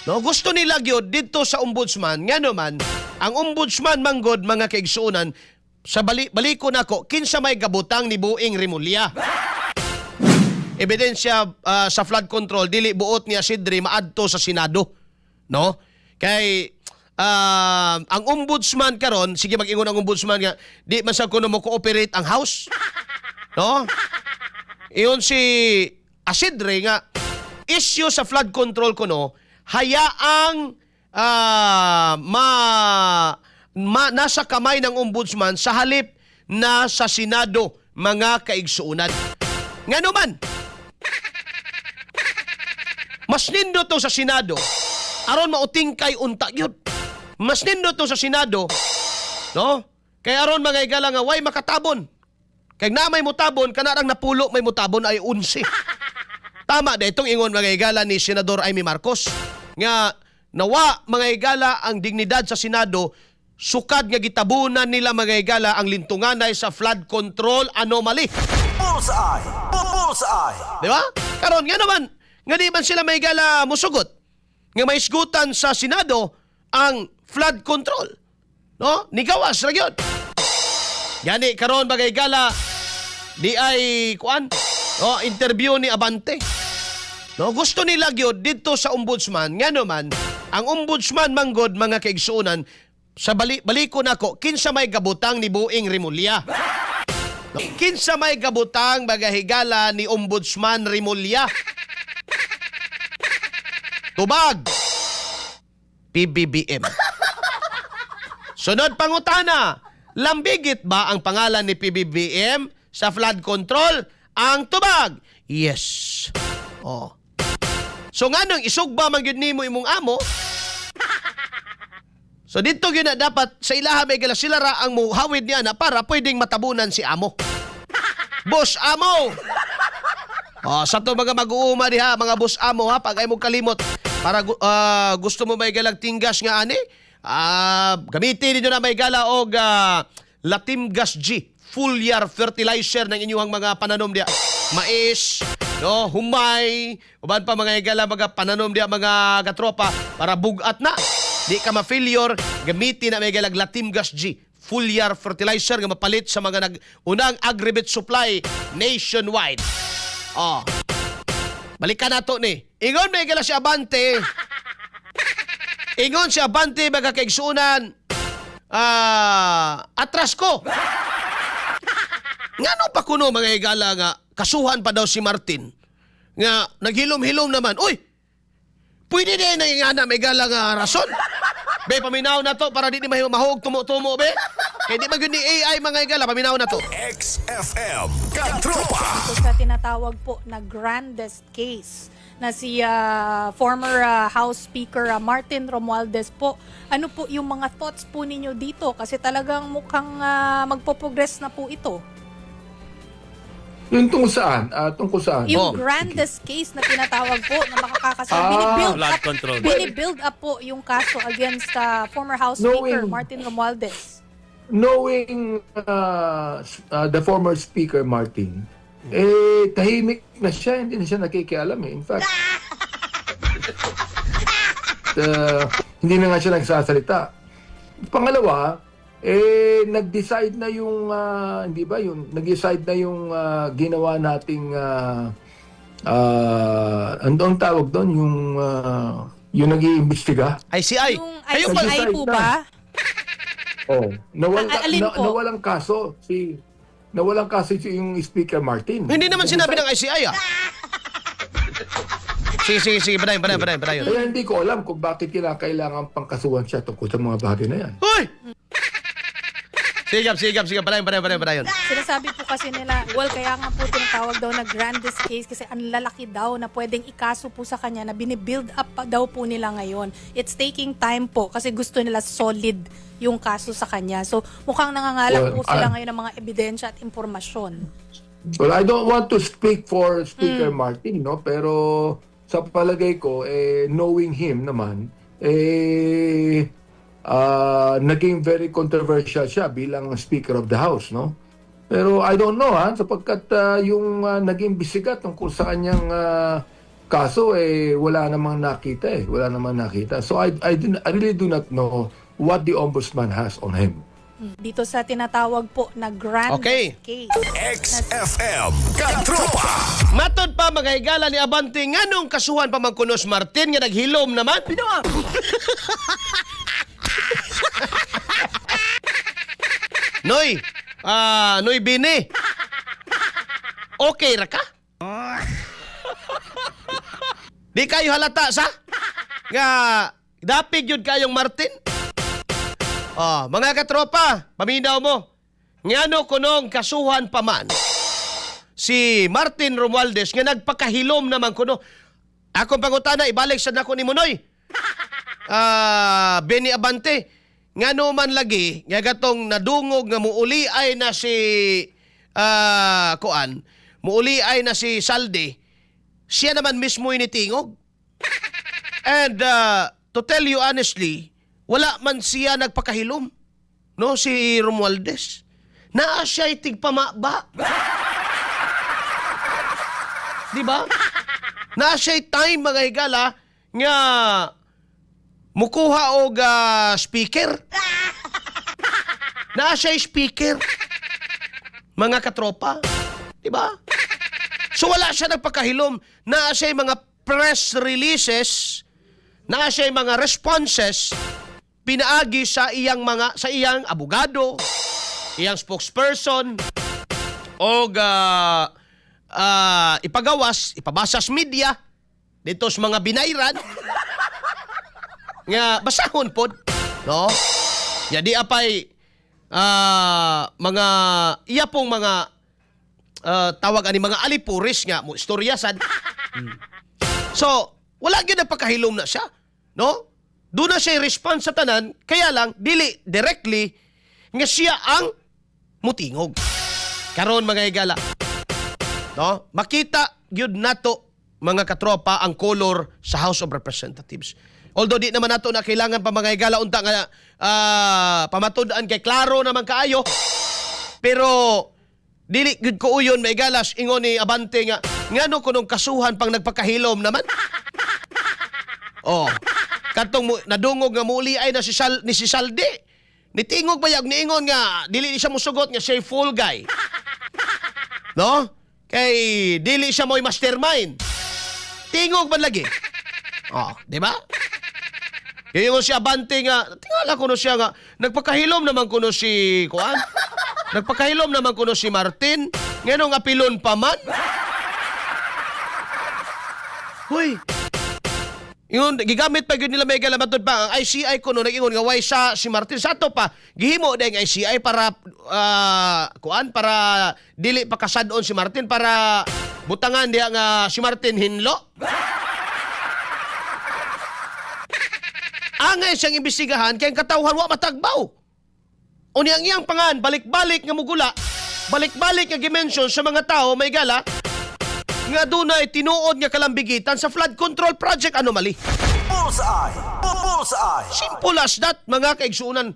No, gusto nila gyud dito sa ombudsman nga naman ang ombudsman manggod mga kaigsuonan sa baliko nako kinsa may gabutang ni Boeing Rimulya. Ebidensya sa flood control dili buot niya Sidri maadto sa Senado, no? Kay ang ombudsman karon sige mag-ingon ang ombudsman nga di man sa kuno mo cooperate ang house, no? Iyon si Asidre nga issue sa flood control kuno hayaang nasa kamay ng ombudsman sa halip na sa Senado mga kaigsuunan. Nga naman, mas nindo to sa Senado aron mauting kay unta yun. Mas nindo to sa Senado, no? Kay aron mga igala nga way makatabon. Kay na may mutabon kanarang napulo may mutabon ay 11. Tama da itong ingon mga igala ni Senador Amy Marcos nga nawa mga igala ang dignidad sa Senado sukad nga gitabunan nila mga igala ang lintunganay sa flood control anomaly. Bullseye! Bullseye! Di ba? Karon nga naman nga di man sila mga igala musugot nga maisgutan sa Senado ang flood control. No? Nigawas ra gyud. Gani karon mga igala di ay kuan interview ni Abante. No, gusto nila gyud dito sa ombudsman nga naman ang ombudsman manggod mga kaigsuonan sa baliko nako kinsa may gabutang ni Boeing Rimulya. No, kinsa may gabutang bagahigala ni ombudsman Rimulya. Tubag PBBM. Sunod pangutana, lambigit ba ang pangalan ni PBBM sa flood control? Ang tubag, yes. Oh. So nga nang isugba man gyud nimo imong amo. So dito gyud na dapat sa ilaha may gala sila ra ang muhawid niya na para pwedeng matabunan si amo. Boss amo. Oh, sa to mga mag-uuma diha, mga boss amo ha, pag ay mo kalimot para gusto mo may galag tinggas nga ani, gamitin niyo na may gala og Latimgas G foliar fertilizer ng inyong mga pananom diha. Mais, no, humay, uban pa mga igala mga pananom diha mga katropa para bugat na. Di ka ma-failure, gamitin na may galag Latimgas G foliar fertilizer nga mapalit sa mga unang agribit supply nationwide. Oh. Balikan nato ni. Ingon may gala si Abante. Ingon si Abante mga kaigsuunan. Atras ko. Ngano pa kuno mga igala nga kasuhan pa daw si Martin nga naghilom-hilom naman. Uy, pwede din na nga na may igala nga rason. Be, paminaw na to para di mahog tumo-tumo, be. Kaya di mag-yun ni AI mga igala, paminaw na to. XFM Katropa! Ito sa tinatawag po na grandest case na si former House Speaker Martin Romualdez po. Ano po yung mga thoughts po ninyo dito? Kasi talagang mukhang magpo-progress na po ito. Yung tungkol saan? Tungkol saan? Yung grandest case na tinatawag po na makakakasabi. Binibuild up po yung kaso against former House Speaker Martin Romualdez. Knowing the former Speaker Martin, tahimik na siya, hindi na siya nakikialam eh. In fact, hindi na nga siya nagsasalita. Pangalawa, nag-decide na yung, hindi ba, nag-decide na yung ginawa nating, ang tawag doon, yung nag-iimbestiga. ICI. Yung Kayo ICI ba? po ba? Oh, Alin po? nawalang kaso yung Speaker Martin. Hindi naman sinabi ng ICI ah. Sige, padayon. Kaya hindi ko alam kung bakit kinakailangan pangkasuhan siya tungkol sa mga bagay na yan. Hoy! Sige, padayon. Sinasabi po kasi nila, well, kaya nga po tinatawag daw na grandest case kasi ang lalaki daw na pwedeng ikaso po sa kanya na binibuild up pa daw po nila ngayon. It's taking time po kasi gusto nila solid yung kaso sa kanya. So, mukhang nangangalang po sila ngayon ng mga ebidensya at impormasyon. Well, I don't want to speak for Speaker Martin, no? Pero sa palagay ko, knowing him naman, naging very controversial siya bilang Speaker of the House, no? Pero I don't know, sapagkat yung naging bisigat tungkol sa kanyang Kaso wala namang nakita Wala namang nakita. So I really do not know what the ombudsman has on him. Dito sa tinatawag po na grand Okay. case. XFM Katropa. Matod pa mga higala ni Abante, nganong kasuhan pa magkunos Martin nga naghilom naman? Pinuang! Noy, Noy Bini. Okay ra ka? Di kayo halata sa? Nga, dapig yun kayong Martin? Mga katropa, paminaw mo. Ngano kunong kasuhan pa man si Martin Romualdez nga nagpakahilom naman kuno. Akong pangutana, ibalik sa nako ni Munoy. Benny Abante, ngano man lagi, nga gatong nadungog nga muuli ay na si muuli ay na si Saldi, siya naman mismo initingog. And to tell you honestly, wala man siya nagpakahilom. No, si Romualdez. Naa siya'y tigpamaba. Di ba? Naa siya'y time, mga higala, nga mukuha og speaker. Naa siya'y speaker. Mga katropa. Di ba? So wala siya nagpakahilom. Naa siya'y mga press releases, naa siya'y mga responses pinaagi sa iyang abogado, iyang spokesperson, o ipabasa sa media dito sa mga binayran nga basahon pod, no? Ya di apay mga iya pong mga tawag ani mga alipuris nga mo istoryasan. So, wala gyud nagpakahilom na siya, no? Doon na siya response sa tanan, kaya lang, dili directly, nga siya ang mutingog. Karon mga higala, no? Makita yun nato, mga katropa, ang color sa House of Representatives. Although di naman nato na kailangan pa mga higala, unta nga pamatundaan kay klaro naman kaayo, pero dili gud ko uyon may galas ingon ni Abante nga ngano kunong kasuhan pang nagpakahilom naman. Katong nadungog nga muli ay na si Saldi. Nitingog bayag niingon nga dili siya musugot nga siya full guy. No? Kay dili siya mo'y mastermind. Tingog man lagi. Di ba? Kaya si Abante nga, tingala ko no siya nga, nagpakahilom naman ko no si Kuan. Nagpakahilom naman ko no si Martin. Nganong apilon pa man. Hoy, yun, gigamit pa yun nila may galamatod pa. Ang ICI ko no, nag-ingon nga, why sa si Martin? Sa to pa, gihimo na yung ICI para, para dili pa kasadon si Martin, para butangan diya nga si Martin hinlo. Angay siyang imbestigahan, kayang katawhan wa matagbaw. Unyang iyang pangan, balik-balik nga mugula, balik-balik nga gimension sa mga tao, may gala, nga dunay tinuod nga kalambigitan sa flood control project anomaly. Bullseye. Bullseye. Simple as that, mga kaigsuunan.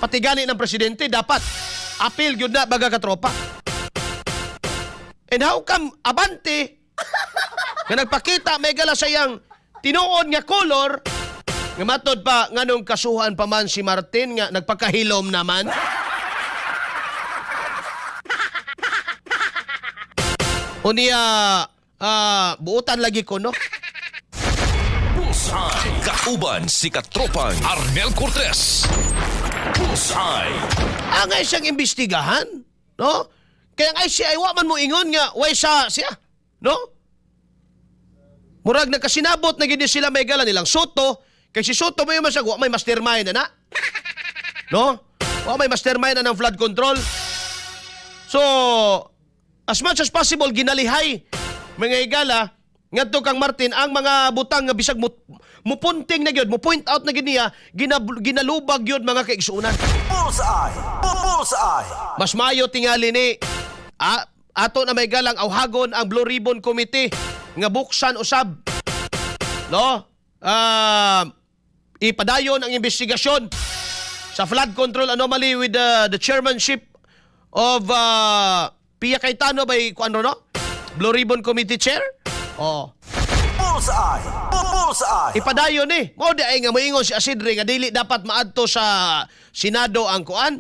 Patigani ng presidente, dapat appeal yun na baga katropa. And how come Abante nga nagpakita may gala sa iyang tinuod nga color nga matod pa nganong kasuhan pa man si Martin nga nagpakahilom naman. Unya, buutan lagi ko, no? Bullseye. Kauban si Katropang Arnel Cortez. Bullseye. Angay siyang imbestigahan, no? Kaya ang ICI, wa man mo ingon nga, way siya, no? Murag nagkasinabot na gini sila may gala nilang Soto, kay si Soto may masag, wa may mastermind na, no? Wa may mastermind na ng flood control. So, as much as possible, ginalihay, mga higala, ngadto kang Martin, ang mga butang nga bisag mupunting na gyud, mo point out na giniya, ginalubag gyud mga kaigsuunan. Bullseye. Bullseye. Mas mayo tingali ni ato na may galang awhagon ang Blue Ribbon Committee nga buksan usab, no? Ipadayon ang investigasyon sa flood control anomaly with the chairmanship of Pia Cayetano by kuano, no? Blue Ribbon Committee Chair. Bullseye. Bullseye. Ipadayon ni. Mao di ay nga moingon si Asidre nga dili dapat maadto sa Senado ang kuan.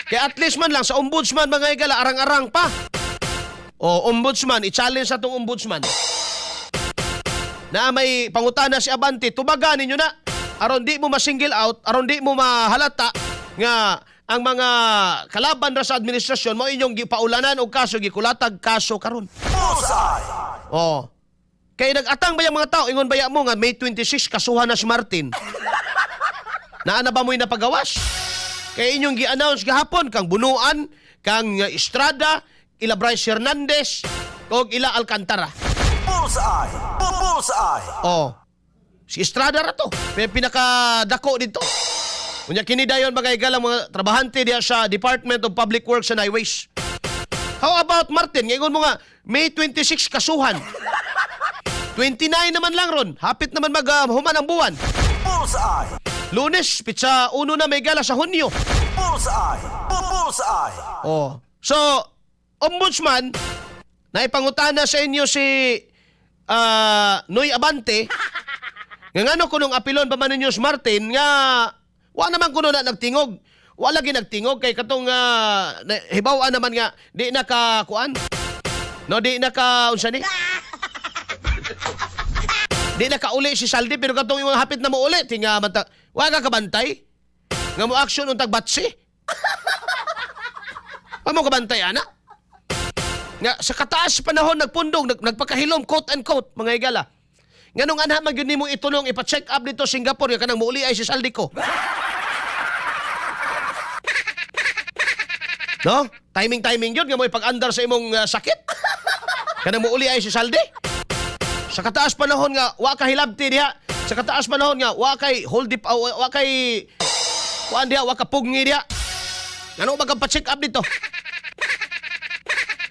Kaya at least man lang sa ombudsman mga igala arang-arang pa. O ombudsman, i-challenge sa tong ombudsman. Na may pangutana si Abante, tubagan ninyo na. Aron di mo ma-single out, aron di mo mahalata nga ang mga kalaban ra sa administrasyon mo inyong gipaulanan og kaso gikulatag kaso karon. Bullseye. Oh. Kay nag-atang ba yung mga tao ingon baya mo nga May 26 kasuhan na si Martin. Naana ba mo'y napagawas? Kay inyong gi-announce gahapon kang Bunuan, kang Estrada, ila Bryce Hernandez, o ila Alcantara. Bullseye. Bullseye. Oh. Si Estrada ra to. Pinakadako dito. Unya kini dayon mga igalang mga trabahante diya sa Department of Public Works and Highways. How about Martin? Ngayon mo nga, May 26 kasuhan. 29 naman lang ron. Hapit naman maghuman ang buwan. Bullseye. Lunes, pitsa 1 na may gala sa Hunyo. Bullseye. Bullseye. Oh. So, Ombudsman, naipangutana sa inyo si Noy Abante nga ngano kunong apilon pa man ninyo si Martin nga wa naman kuno na nagtingog. Wala ginagtingog kay katong hibaw-an naman nga di na ka kuan. No, di na ka unsa ni? Di na ka uli si Saldi pero katong yung hapit na mo uli tinga mata. Wa ka kabantay. Nga mo action untag batsi. Wa mo kabantay ana? Nga sa kataas panahon nagpundong nagpakahilom quote and quote mga igala. Nganong anha man gyud nimo itunong ipa-check up dito Singapore kanang muuli ay si Saldi ko. No? Timing yun nga mo ipag-andar sa imong sakit. Kanang muuli ay si Saldi. Sa kataas panahon nga wa ka hilabti diha. Sa kataas panahon nga wa kay hold up wa kay kuan diha wa ka pugni diha. Ngano magpa-check up dito?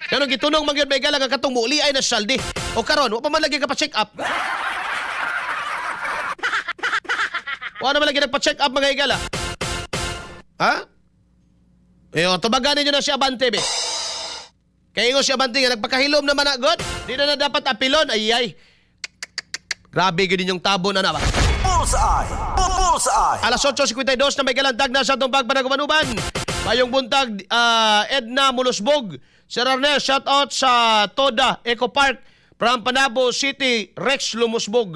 Ngano gitunong man gyud may gala nga katong muuli ay na si Saldi. O karon wa pa man lagi ka pa-check up. Wa naman lagi nagpa-check up mga igala. Ha? Tubagan ninyo na si Abante, be. Kaya nga si Abante nga, nagpakahilom naman na, God. Di na dapat apilon. Ay. Grabe, ganyan yung tabo na ba? Bullseye. Bullseye. Alas 8:52 na may galandag na sa itong pagpanagumanuban. Mayong buntag, Edna Mulusbog. Sir Arnel, shout out sa Toda Eco Park. From Panabo City, Rex Lumusbog.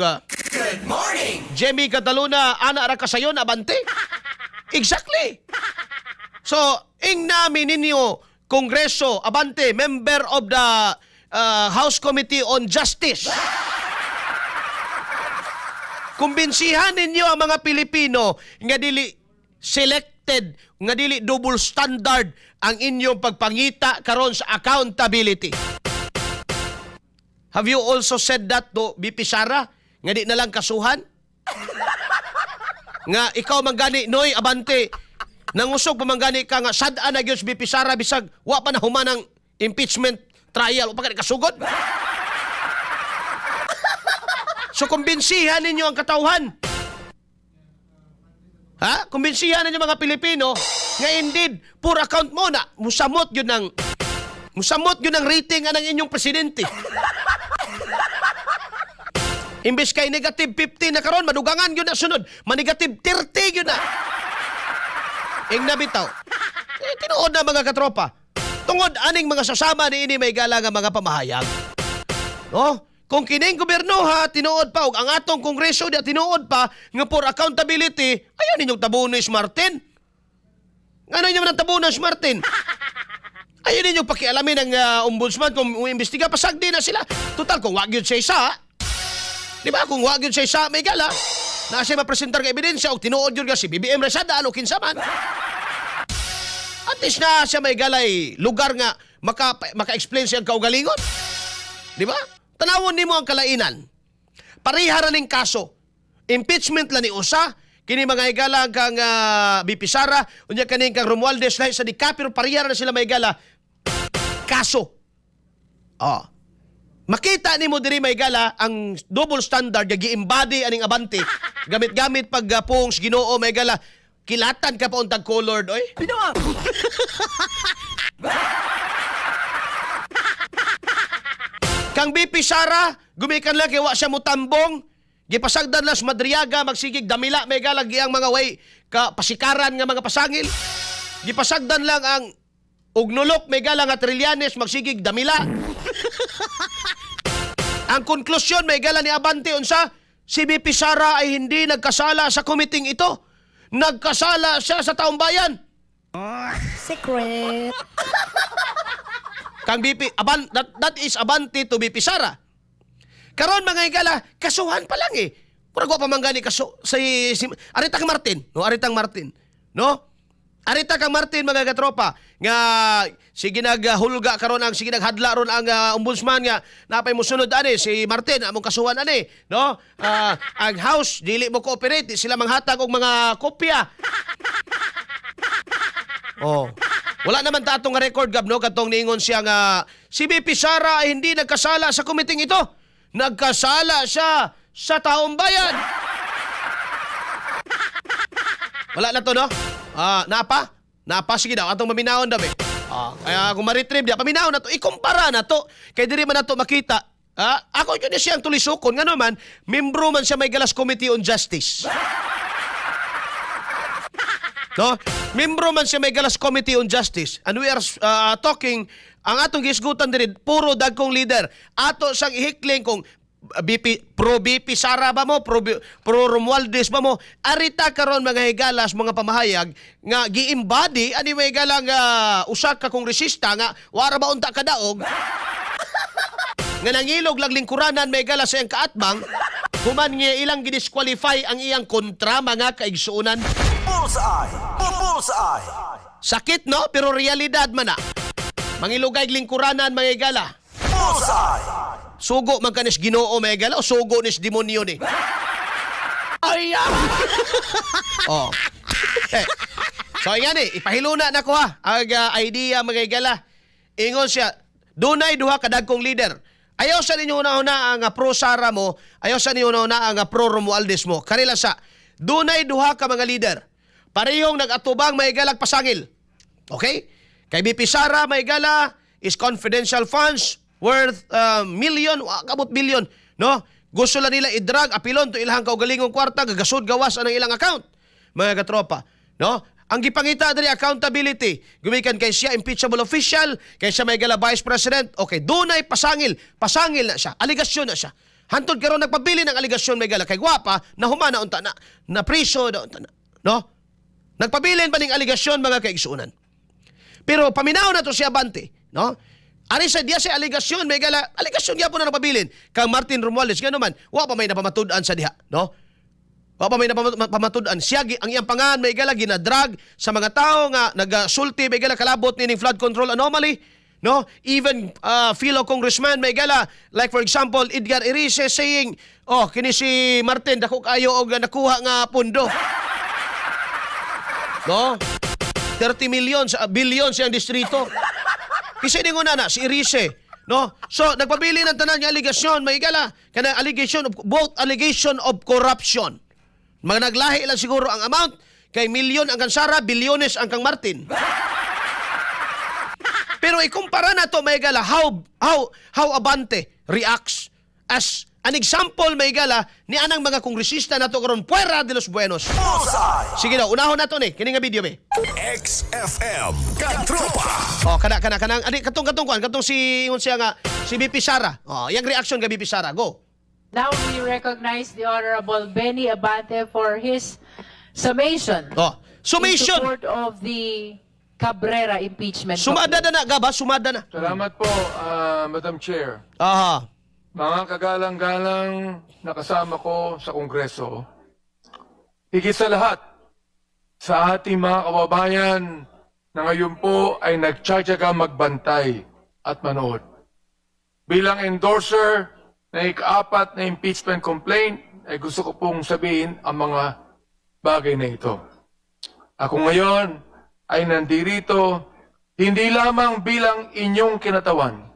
Good morning. Jemmy Cataluna, Ana Arakasayon, Abante. Exactly. So, ing namin ninyo, Kongreso, Abante, member of the House Committee on Justice. Kumbinsihan ninyo ang mga Pilipino nga dili selected, nga dili double standard ang inyong pagpangita karon sa accountability. Have you also said that to BP Sara? Nga di na lang kasuhan? Nga ikaw manggani, Noy Abante, nangusog pa manggani ka nga sad-an na gyud si BP Sara bisag wa pa na humanang impeachment trial o pa ka kasugod. So kumbinsihan ninyo ang katawhan. Ha? Kumbinsihan ninyo mga Pilipino nga indeed poor account mo na musamot yun ng rating ng inyong presidente. Imbes kay negative 50 na karon, madugangan yun na sunod. Manigative 30 yun na. Ing nabitaw. Tinuod na mga katropa. Tungod aning mga sasama ni ini may gala nga mga pamahayag. No? Kung kining gobyerno ha, tinuod pa, og ang atong kongreso dia tinuod pa, nga for accountability, ayaw ninyong tabunan si Martin. Ano niyo man tabunan si Martin? Ayaw ninyong pakialamin ang ombudsman kung uimbestiga, pasagdi na sila. Total, kung wag yun siya isa, di ba? Kung wag yun siya isa, may gala, na siya mapresentar ka ebidensya, o tinuod yun ka si BBM Resada, ano kinsaman. At least na siya may galay lugar nga maka-explain siya ang kaugalingon. Di ba? Tanawon nimo ang kalainan. Parihara ning kaso. Impeachment la ni usa, kini mga higala kang BP Sara, unya kaning kang Romualdez lahi sa DiCaprio, parihara na sila may gala. Kaso. Makita nimo diri may gala ang double standard nga gi-embody aning Abante. Gamit-gamit pag pungs Ginoo may gala. Kilatan ka pa untag colored oy. Binuang. Kang BP Sara, gumikan lang kay wa siya mutambong. Gipasagdan las Madriaga, magsigig damila, may galagi ang mga way, pasikaran nga mga pasangil. Gipasagdan lang ang ugnulok, may galang at Trillanes, magsigig damila. Ang konklusyon, may gala ni Abante, unsa, si BP Sara ay hindi nagkasala sa komiting ito. Nagkasala siya sa taong bayan. Secret. Kang BP, that is Abante to BP Sara. Karon mga igala, kasuhan pa lang eh. Pura ko pa manggani kaso si Arita kang Martin, no? Aritang Martin, no? Arita kang Martin mga katropa nga sige naghulga karon ang sige naghadla ron ang ombudsman nga napay mosunod ani si Martin among kasuhan ani, no? Ang house dili mo cooperate, sila manghatag og mga kopya. Oh. Wala naman ta atong record gab no katong niingon siya nga si BP Sara ay hindi nagkasala sa komiting ito. Nagkasala siya sa taong bayan. Wala na to, no? Napa? Napa, sige daw. Atong maminahon daw, eh. Kaya kung ma-retrieve niya, paminahon na to. Ikumpara na to. Kaya diri man na to makita. Ako yun siyang tulisukon. Nga naman, membro man siya may Galas Committee on Justice. No? Membro man siya may Galas Committee on Justice. And we are talking, ang atong gisgutan din, puro dagkong leader. Ato sang ihikling kung pro BP Sara ba mo, pro Romualdez ba mo, arita karon mga higalas, mga pamahayag, nga gi-embody, anyway galang usa ka kongresista nga, wara ba unta kadaog, nga nangilog lang lingkuranan may galas sa iyang kaatbang, human nga ilang gidisqualify ang iyang kontra mga kaigsuunan. Bullseye. Bullseye. Sakit no, pero realidad man na. Mangilugay lingkuranan mga igala. Bullseye. Sugo man kanis Ginoo mga igala o sugo nis demonyo ni. Ay! Oh. So yan ipahiluna na ko ha. Ang idea mga igala. Ingon siya, dunay duha kadagkong leader. Ayaw sa ninyo una-una ang pro Sara mo, ayaw sa ninyo una-una ang pro Romualdez mo. Kanila sa, dunay duha ka mga leader. Parehong nag-atubang may galag pasangil. Okay? Kay BP Sara may gala is confidential funds worth million, kabot billion. No? Gusto lang nila i-drag, apilon to ilang kaugalingong kwarta, gagasod gawas ang ilang account. Mga katropa. No? Ang gipangita diri accountability. Gumikan kay siya impeachable official, kay siya may gala vice president. Okay, dunay pasangil. Pasangil na siya. Aligasyon na siya. Hantod karon nagpabili ng aligasyon may gala kay gwapa na humana unta na priso na unta na. No? Nagpabilin pa ning aligasyon mga kaigsuunan. Pero paminaw na to si Abante, no? Ari sa diya sa aligasyon may gala, aligasyon gyapon na napabilin kang Martin Romualdez nga naman, wa pa may napamatud-an sa diha, no? Wa pa may napamatud-an siya ang iyang pangan may gala ginadrag sa mga tao nga nagasulti may gala kalabot ning flood control anomaly, no? Even fellow congressman may gala like for example Edgar Erice saying, oh kini si Martin dako kayo og nakuha nga pundo. No? 30 million, billion siyang distrito. Kasi ningon na si Erice. No? So, nagpabili ng tanan niya aligasyon, may igala. Kana allegation of, both allegation of corruption. Mga naglahi lang siguro ang amount. Kay milyon ang kang Sara, bilyones ang kang Martin. Pero ikumpara na to may igala, how Abante reacts as an example may igala ni anang mga kongresista na to karon Puera de los Buenos. Bullseye. Sige daw, unahon na to ni. Kini nga video be. XFM Katropa. Oh, kanang ani katong si ingon siya nga si BP Sara. Oh, yang reaction kay BP Sara. Go. Now we recognize the Honorable Benny Abante for his summation. Oh, In summation. support of the Cabrera impeachment. Sumada na gaba, sumada na. Salamat po, Madam Chair. Aha. Mga kagalang-galang nakasama ko sa Kongreso, higit sa lahat, sa ating mga kababayan na ngayon po ay nagtsatsaga magbantay at manood. Bilang endorser na ika-apat na impeachment complaint, ay gusto ko pong sabihin ang mga bagay na ito. Ako ngayon ay nandirito hindi lamang bilang inyong kinatawan,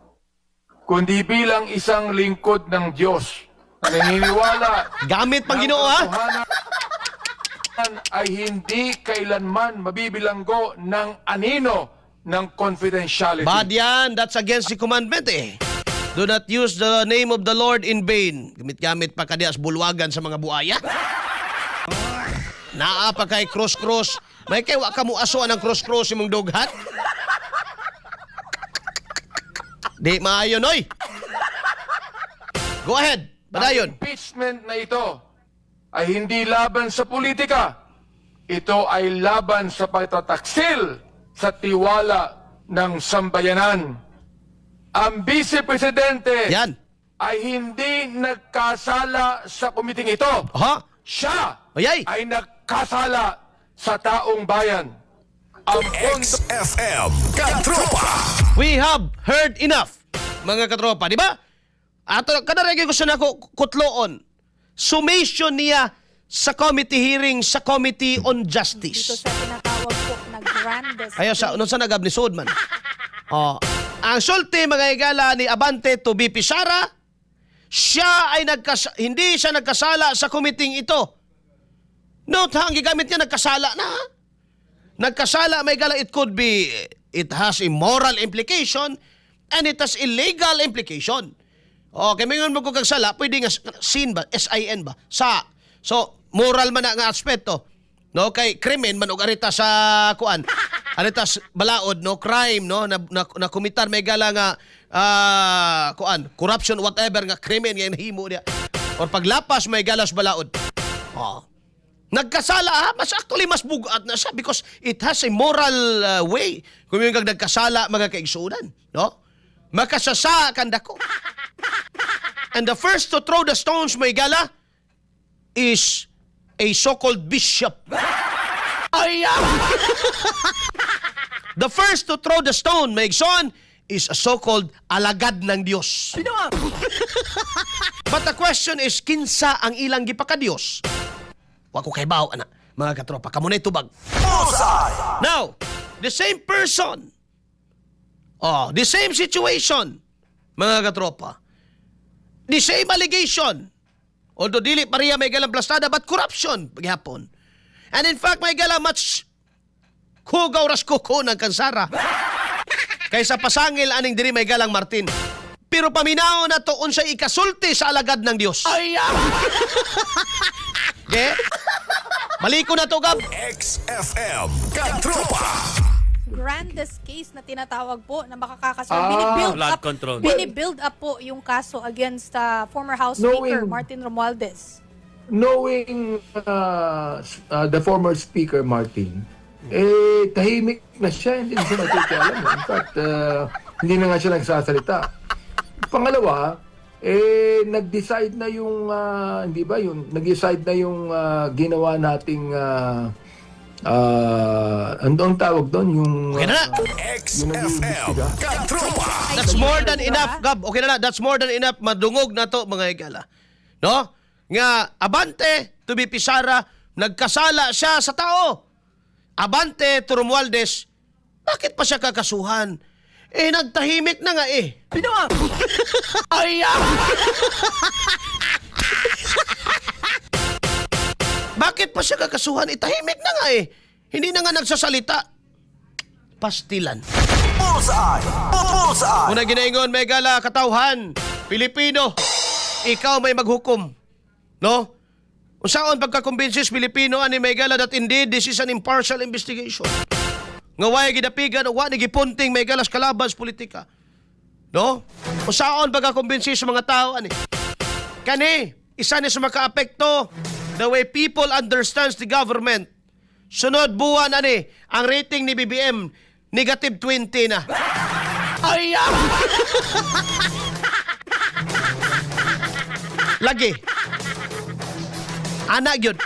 kundi bilang isang lingkod ng Diyos na naniniwala Gamit pang na Ginoo ha. ang katotohanan ay hindi kailanman mabibilanggo ng anino ng confidentiality. Bad yan, that's against the commandment eh. Do not use the name of the Lord in vain. Gamit-gamit pa kadias bulwagan sa mga buaya. Naa pa kay cross-cross. May kay wa ka mo aso ang cross-cross imong dughat. Di maayon, oy. Go ahead. Badayon. Ang impeachment na ito ay hindi laban sa politika. Ito ay laban sa pagtataksil sa tiwala ng sambayanan. Ang Vice Presidente Yan. ay hindi nagkasala sa komiting ito. Aha. Siya Ayay. ay nagkasala sa taong bayan. Ang pondo XFM Katropa. We have heard enough, mga katropa, di ba? Ato kadaregi ko sa nako kutloon. Summation niya sa committee hearing sa Committee on Dito Justice. sa tinatawag po na grandest Ayo sa case. unsa nagab ni Sud man. Oh, ang sulti mga igala ni Abante to BP Sara, siya ay hindi siya nagkasala sa committee ito. Note ha, ang gigamit niya nagkasala na. Nagkasala may igala, it could be, it has immoral implication and it has illegal implication. Okay, mayon mo ko kagsala, pwede nga sin ba, SIN ba? Sa. So, moral man na nga aspeto. No, kay krimen man og arita sa kuan. Arita sa balaod no crime no na kumitar may gala nga kuan, corruption whatever nga krimen nga himo dia. Or paglapas may galas balaod. Oh. Nagkasala ha, mas actually mas bugat na siya because it has a moral way. Kung yung kag nagkasala mga kaigsunan, no? Makasasa kan dako. And the first to throw the stones may gala is a so-called bishop. The first to throw the stone, Maigson, is a so-called alagad ng Diyos. But the question is, kinsa ang ilang gipaka-Diyos? Wa ko kay bawo, anak. Mga katropa, kamunay tubag. Bullseye. Now, the same person, the same situation, mga katropa, the same allegation, although dili pareha may galang plastada, but corruption, paghapon. And in fact, may galang much kugaw ras kuko ng kansara. Kaysa pasangil aning diri may galang Martin. Pero paminaw na to unsay ikasulti sa alagad ng Dios. Okay? Baliko na to, Gab. XFM Katropa. Grandest case na tinatawag po na makakakaso. Binibuild up po yung kaso against former House Speaker Martin Romualdez. Knowing the former Speaker Martin, tahimik na siya, hindi na siya nakikialam. In fact, hindi na nga siya nagsasalita. Pangalawa, nag-decide na yung, hindi ba, nag-decide na yung ginawa nating, ang tawag doon, yung... Okay na. XFM Katropa. That's more than enough, Gab. Okay na. That's more than enough. Madungog na to, mga igala. No? Nga, Abante to BP Sara, nagkasala siya sa tao. Abante to Romualdez, bakit pa siya kakasuhan? Nagtahimik na nga Bakit pa siya kakasuhan? Tahimik na nga Hindi na nga nagsasalita. Pastilan. Bullseye. Bullseye. Una ginaingon, may gala, katawhan, Pilipino, ikaw may maghukom. No? Unsaon pagkakumbinsis Pilipino ani may gala that indeed this is an impartial investigation. Nga way gidapigan o wa ni gipunting may galas kalabas politika. No? Unsaon pagkakumbinsis sa mga tao ani? Kani, isa ni sa makaapekto the way people understands the government. Sunod buwan ani, ang rating ni BBM negative 20 na. Lagi. Anak yun.